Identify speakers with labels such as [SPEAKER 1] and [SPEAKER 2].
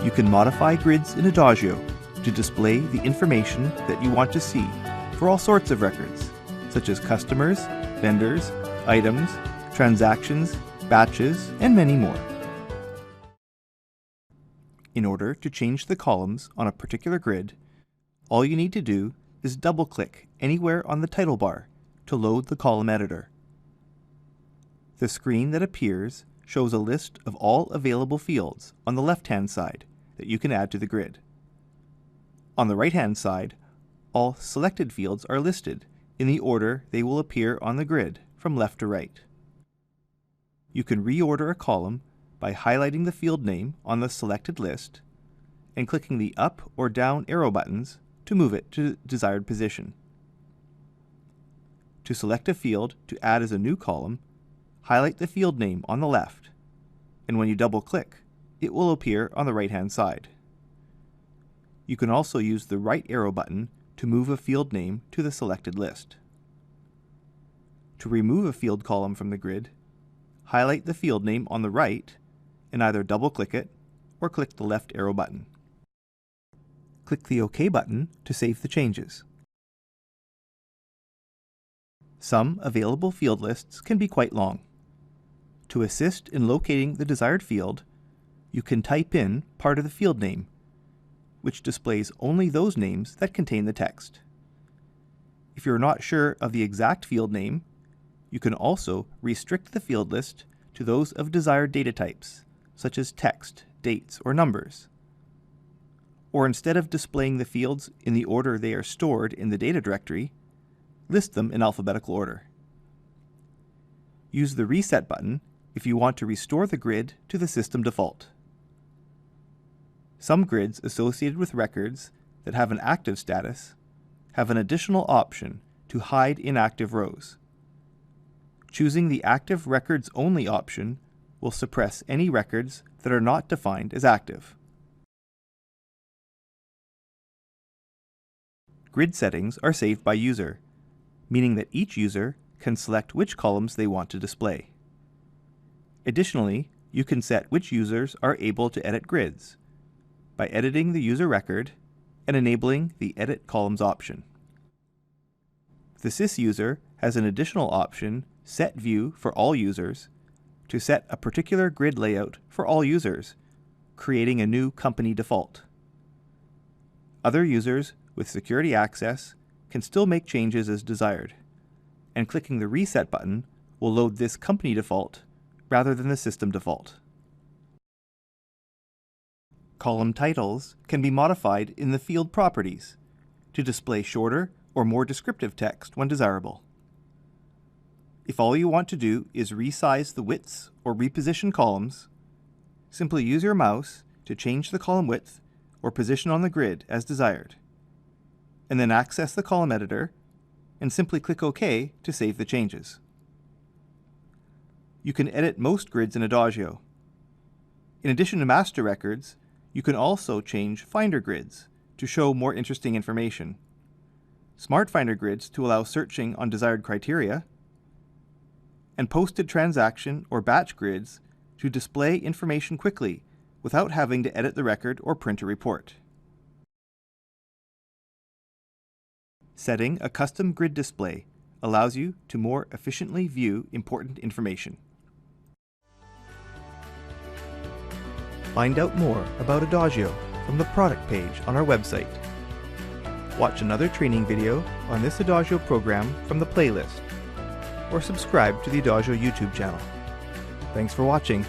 [SPEAKER 1] You can modify grids in Adagio to display the information that you want to see for all sorts of records, such as customers, vendors, items, transactions, batches, and many more. In order to change the columns on a particular grid, all you need to do is double-click anywhere on the title bar to load the column editor. The screen that appears shows a list of all available fields on the left-hand side that you can add to the grid. On the right-hand side, all selected fields are listed in the order they will appear on the grid from left to right. You can reorder a column by highlighting the field name on the selected list and clicking the up or down arrow buttons to move it to the desired position. To select a field to add as a new column, highlight the field name on the left, and when you double-click, it will appear on the right-hand side. You can also use the right arrow button to move a field name to the selected list. To remove a field column from the grid, highlight the field name on the right and either double-click it or click the left arrow button. Click the OK button to save the changes. Some available field lists can be quite long. To assist in locating the desired field, you can type in part of the field name, which displays only those names that contain the text. If you're not sure of the exact field name, you can also restrict the field list to those of desired data types, such as text, dates, or numbers. Or instead of displaying the fields in the order they are stored in the data directory, list them in alphabetical order. Use the Reset button if you want to restore the grid to the system default. Some grids associated with records that have an active status have an additional option to hide inactive rows. Choosing the Active Records Only option will suppress any records that are not defined as active. Grid settings are saved by user, meaning that each user can select which columns they want to display. Additionally, you can set which users are able to edit grids by editing the user record and enabling the Edit Columns option. The Sys user has an additional option, Set View for all users, to set a particular grid layout for all users, creating a new company default. Other users with security access can still make changes as desired, and clicking the Reset button will load this company default rather than the system default. Column titles can be modified in the field properties to display shorter or more descriptive text when desirable. If all you want to do is resize the widths or reposition columns, simply use your mouse to change the column width or position on the grid as desired, and then access the column editor and simply click OK to save the changes. You can edit most grids in Adagio. In addition to master records, you can also change Finder grids to show more interesting information, Smart Finder grids to allow searching on desired criteria, and posted transaction or batch grids to display information quickly without having to edit the record or print a report. Setting a custom grid display allows you to more efficiently view important information. Find out more about Adagio from the product page on our website. Watch another training video on this Adagio program from the playlist, or subscribe to the Adagio YouTube channel. Thanks for watching.